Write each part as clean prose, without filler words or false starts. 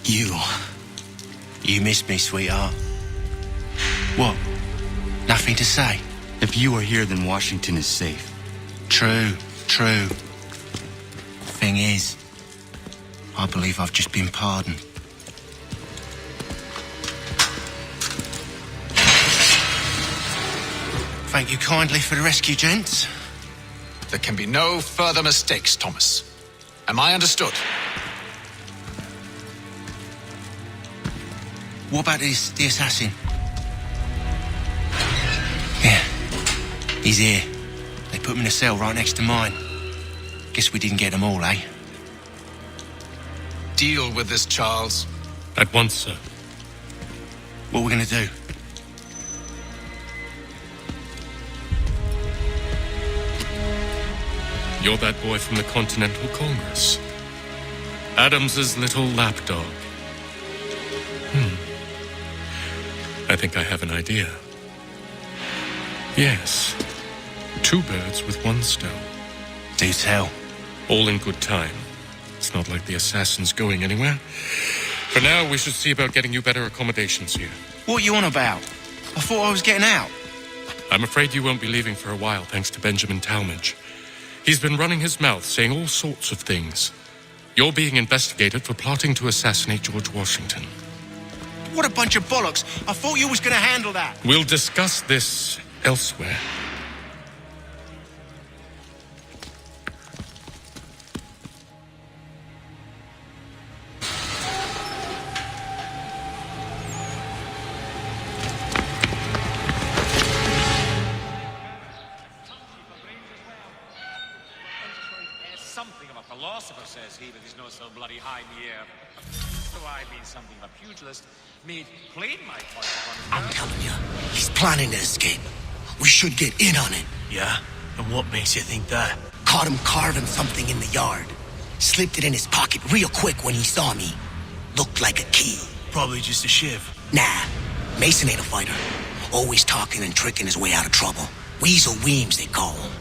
You missed me, sweetheart. What? Nothing to say? If you are here, then Washington is safe. True. Thing is, I believe I've just been pardoned. Thank you kindly for the rescue, gents. There can be no further mistakes, Thomas. Am I understood? What about the assassin? Yeah, he's here. They put him in a cell right next to mine. Guess we didn't get them all, eh? Deal with this, Charles. At once, sir. What are we gonna do? You're that boy from the Continental Congress. Adams's little lapdog. I think I have an idea. Yes. 2 birds with 1 stone. Do tell. All in good time. It's not like the assassin's going anywhere. For now, we should see about getting you better accommodations here. What are you on about? I thought I was getting out. I'm afraid you won't be leaving for a while, thanks to Benjamin Talmadge. He's been running his mouth, saying all sorts of things. You're being investigated for plotting to assassinate George Washington. What a bunch of bollocks. I thought you was gonna handle that. We'll discuss this elsewhere. Something of a philosopher, says he, but he's no so bloody high in the air. So I mean something of a pugilist, made plain my point upon his I'm telling you, he's planning to escape. We should get in on it. Yeah? And what makes you think that? Caught him carving something in the yard. Slipped it in his pocket real quick when he saw me. Looked like a key. Probably just a shiv. Nah, Mason ain't a fighter. Always talking and tricking his way out of trouble. Weasel Weems, they call him.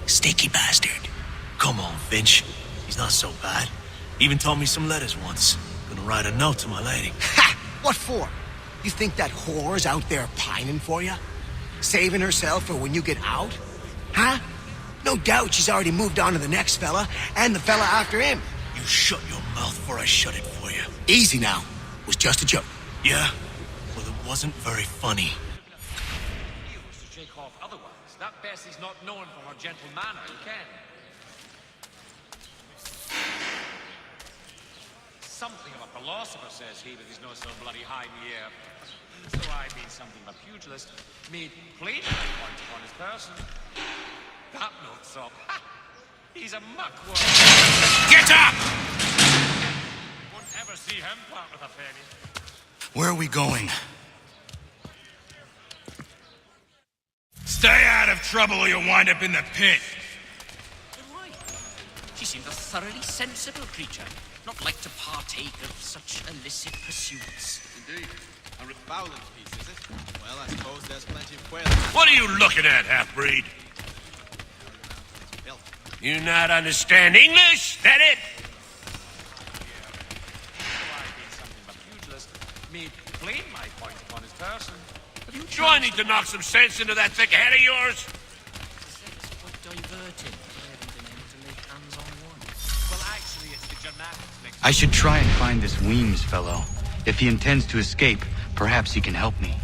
Sticky bastard. Come on, Finch. He's not so bad. Even taught me some letters once. Gonna write a note to my lady. Ha! What for? You think that whore's out there pining for you? Saving herself for when you get out? Huh? No doubt she's already moved on to the next fella, and the fella after him. You shut your mouth before I shut it for you. Easy now. It was just a joke. Yeah? Well, it wasn't very funny. You was to shake off otherwise. That Bessie's not known for her gentle manner, you can. Something of a philosopher, says he, but he's no so bloody high in the air. So I mean something of a pugilist, made plain my point upon his person. That milksop, ha! He's a muckworm. Get up! Won't ever see him part with a penny. Where are we going? Stay out of trouble or you'll wind up in the pit. Why? She seemed a thoroughly sensible creature, not like to partake of such illicit pursuits. Indeed. A fowling piece, is it? Well, I suppose there's plenty of quail. What are you looking at, half-breed? You not understand English? That it? Made plain my point upon his person. Do I need to knock some sense into that thick head of yours? Quite diverting. I haven't been able to lay hands on one. Well, actually, it's the genetics next. I should try and find this Weems fellow. If he intends to escape, perhaps he can help me.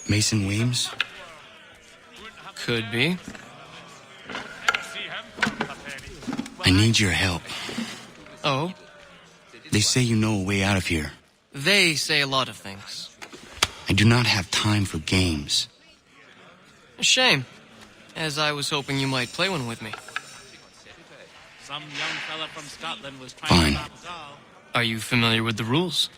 Mason Weems? Could be. I need your help. Oh? They say you know a way out of here. They say a lot of things. I do not have time for games. A shame, as I was hoping you might play one with me. Some young fella from Scotland was trying Fine. to stop us all. Are you familiar with the rules?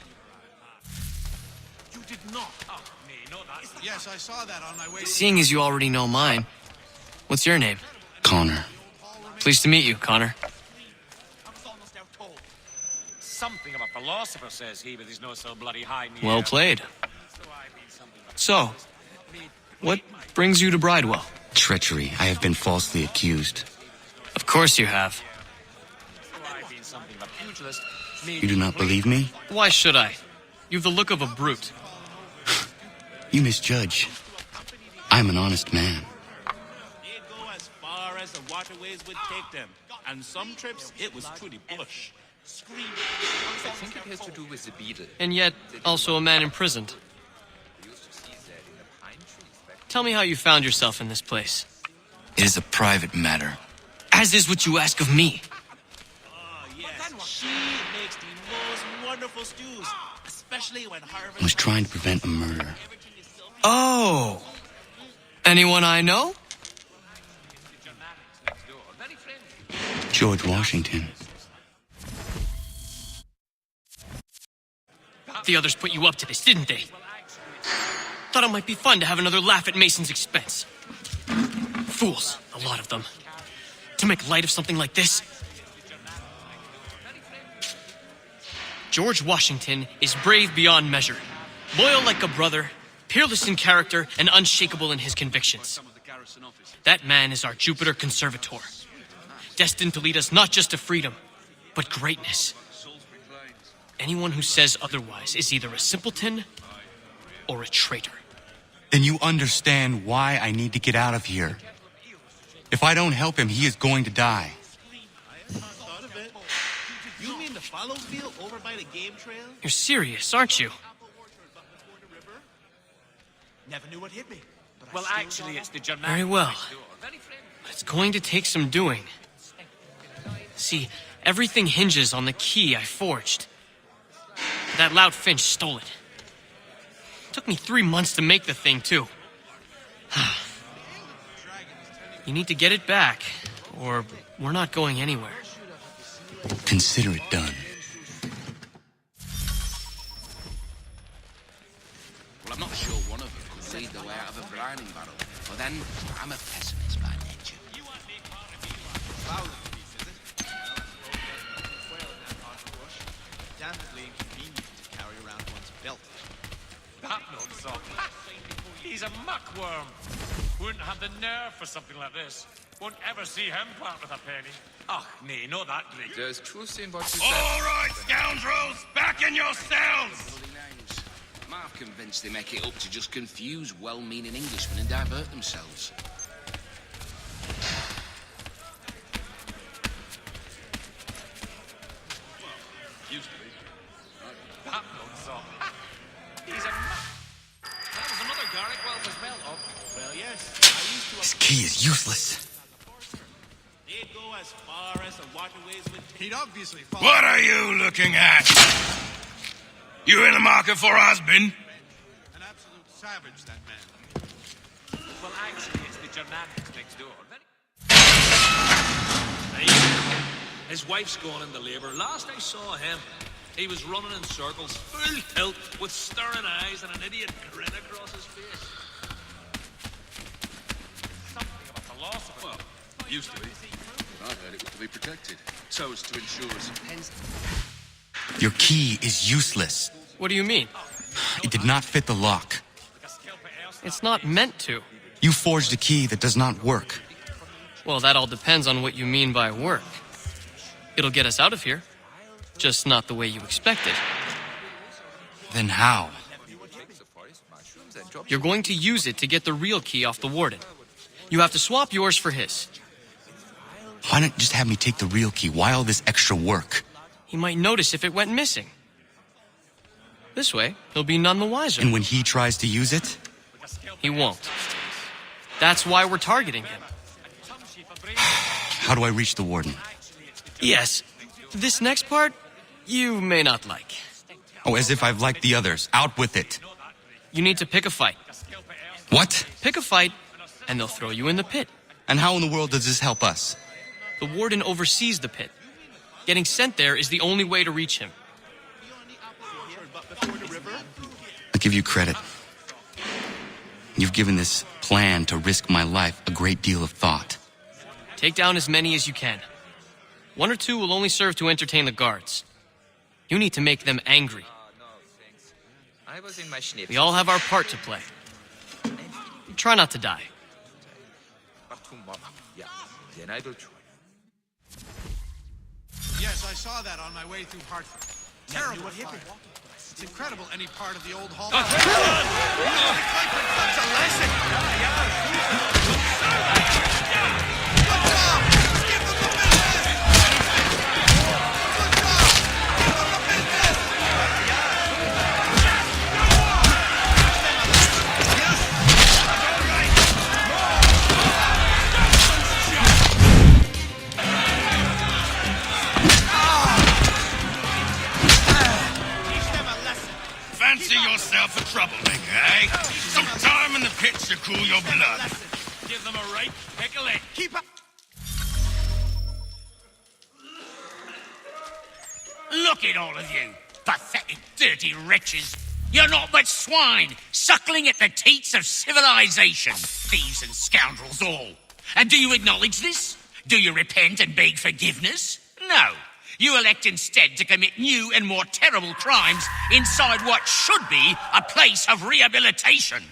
You did not. Oh, me, no, that's... Yes, I saw that on my way. Seeing as you already know mine, what's your name? Connor. Pleased to meet you, Connor. I was almost out told. Something of a philosopher, says he, but he's no so bloody high in the Well air. played. So I mean something of a So, made what plain my brings you to Bridewell? Treachery. I have been falsely accused. Of course you have. I've been something of a pugilist. You do not believe me? Why should I? You've the look of a brute. You misjudge. I'm an honest man. They'd go as far as the waterways would take them. And some trips, it was truly bush. Screaming. I think it has to do with the beetle. And yet, also a man imprisoned. Tell me how you found yourself in this place. It is a private matter. As is what you ask of me. Oh, yes. She makes the most wonderful stews. Especially when harvest... I was trying to prevent a murder. Oh! Anyone I know? George Washington. The others put you up to this, didn't they? Thought it might be fun to have another laugh at Mason's expense. Fools, a lot of them. To make light of something like this. George Washington is brave beyond measure, loyal like a brother, peerless in character, and unshakable in his convictions. That man is our Jupiter Conservator, destined to lead us not just to freedom, but greatness. Anyone who says otherwise is either a simpleton or a traitor. Then you understand why I need to get out of here. If I don't help him, he is going to die. I hadn't thought of it. You mean the fallow field over by the game trail? You're serious, aren't you? Never knew what hit me. But Well, actually, it's the Germanic. Very well. next door. Very friendly. But it's going to take some doing. See, everything hinges on the key I forged. That loud Finch stole it. Took me 3 months to make the thing, too. You need to get it back, or we're not going anywhere. Consider it done. Well, I'm not sure one of you could lead the way out of a brining barrel. But then, I'm a pessimist by nature. Damnably inconvenient to carry around one's belt. That knocks up. He's a muckworm. Wouldn't have the nerve for something like this. Won't ever see him part with a penny. Ach, nee, not that Greek. There's truth in what you said. All right, scoundrels, back in your cells! Bloody names. I'm half convinced they make it up to just confuse well-meaning Englishmen and divert themselves. That knocks up. He's a muck. That was another Garrick Welp as well. Oh, Well, yes, I used to... This key is useless. They'd go as far as the waterways would take. He'd obviously fall. What are you looking at? You in the market for a husband? An absolute savage, that man. well, actually, it's the Germanics next door. Very... His wife's gone into labour. Last I saw him, he was running in circles, full tilt, with staring eyes and an idiot grin across his face. Something of a philosopher. Well, used to be. I heard it was to be protected, so as to ensure us. Your key is useless. What do you mean? It did not fit the lock. It's not meant to. You forged a key that does not work. Well, that all depends on what you mean by work. It'll get us out of here. Just not the way you expected. Then how? You're going to use it to get the real key off the warden. You have to swap yours for his. Why not just have me take the real key? Why all this extra work? He might notice if it went missing. This way, he'll be none the wiser. And when he tries to use it? He won't. That's why we're targeting him. How do I reach the warden? Yes, this next part, you may not like. Oh, as if I've liked the others. Out with it. You need to pick a fight. What? Pick a fight, and they'll throw you in the pit. And how in the world does this help us? The warden oversees the pit. Getting sent there is the only way to reach him. I'll give you credit. You've given this plan to risk my life a great deal of thought. Take down as many as you can. 1 or 2 will only serve to entertain the guards. You need to make them angry. I was in my schnipp. We all have our part to play. Try not to die. Yes, I saw that on my way through Hartford. Terrible fire. It's incredible any part of the old hall. Fancy yourself a troublemaker, eh? Some time in the pits to cool your blood. Give them a right pickle it. Keep up. Look at all of you, pathetic, dirty wretches. You're not but swine, suckling at the teats of civilization. Thieves and scoundrels all. And do you acknowledge this? Do you repent and beg forgiveness? No. You elect instead to commit new and more terrible crimes inside what should be a place of rehabilitation.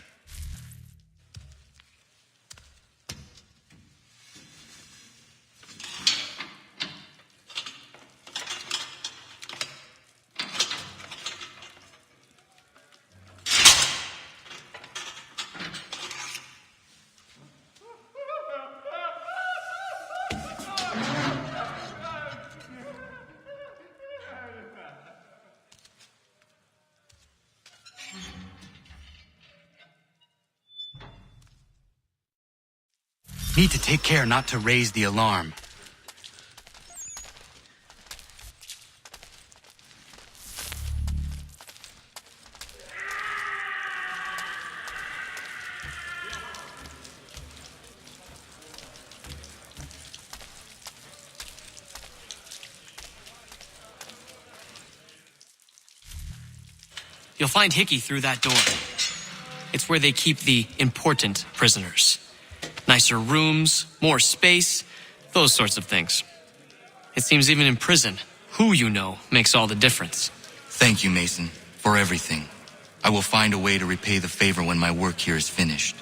Need to take care not to raise the alarm. You'll find Hickey through that door. It's where they keep the important prisoners. Nicer rooms, more space, those sorts of things. It seems even in prison, who you know makes all the difference. Thank you, Mason, for everything. I will find a way to repay the favor when my work here is finished.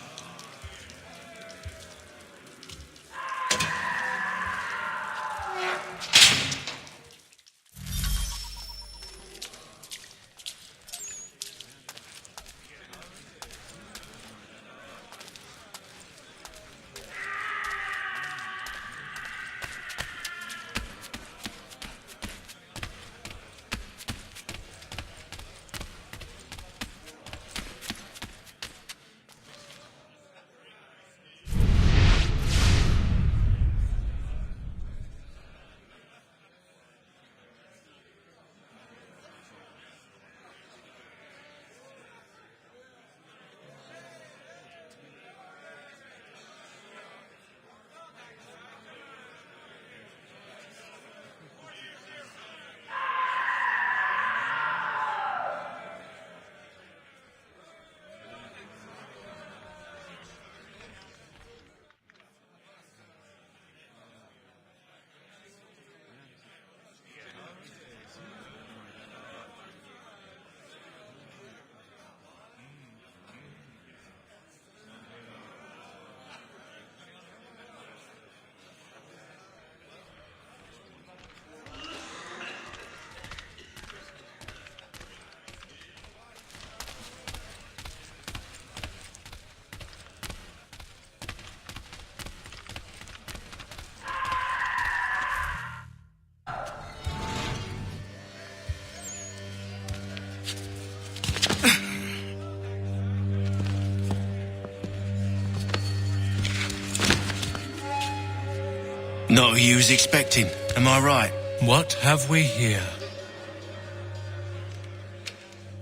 Not who you was expecting, am I right? What have we here?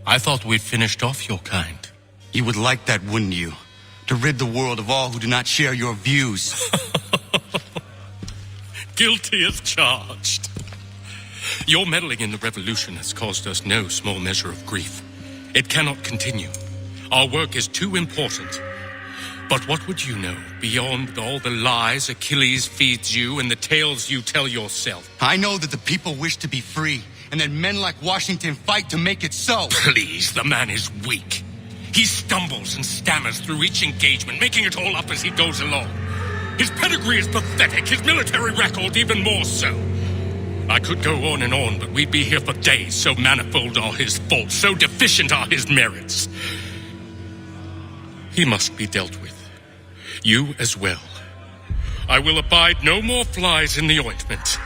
I thought we'd finished off your kind. You would like that, wouldn't you? To rid the world of all who do not share your views. Guilty as charged. Your meddling in the revolution has caused us no small measure of grief. It cannot continue. Our work is too important. But what would you know beyond all the lies Achilles feeds you and the tales you tell yourself? I know that the people wish to be free, and that men like Washington fight to make it so. Please, the man is weak. He stumbles and stammers through each engagement, making it all up as he goes along. His pedigree is pathetic, his military record even more so. I could go on and on, but we'd be here for days. So manifold are his faults, so deficient are his merits. He must be dealt with. You as well. I will abide no more flies in the ointment.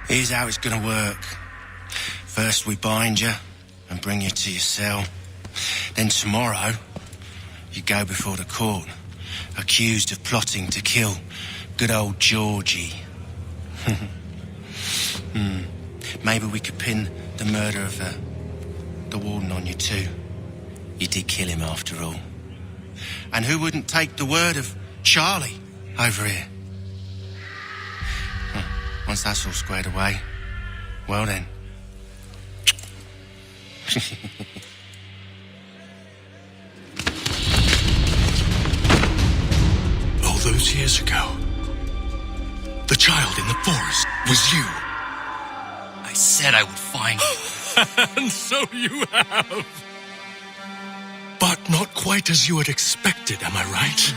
Here's how it's gonna work. First we bind you and bring you to your cell. Then tomorrow, you go before the court, accused of plotting to kill good old Georgie. Maybe we could pin the murder of the warden on you too. You did kill him after all. And who wouldn't take the word of Charlie over here? Once that's all squared away, well then. All those years ago, the child in the forest was you. I said I would find you. And so you have. But not quite as you had expected, am I right?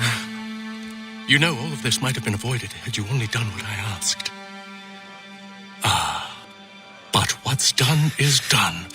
You know, all of this might have been avoided had you only done what I asked. But what's done is done.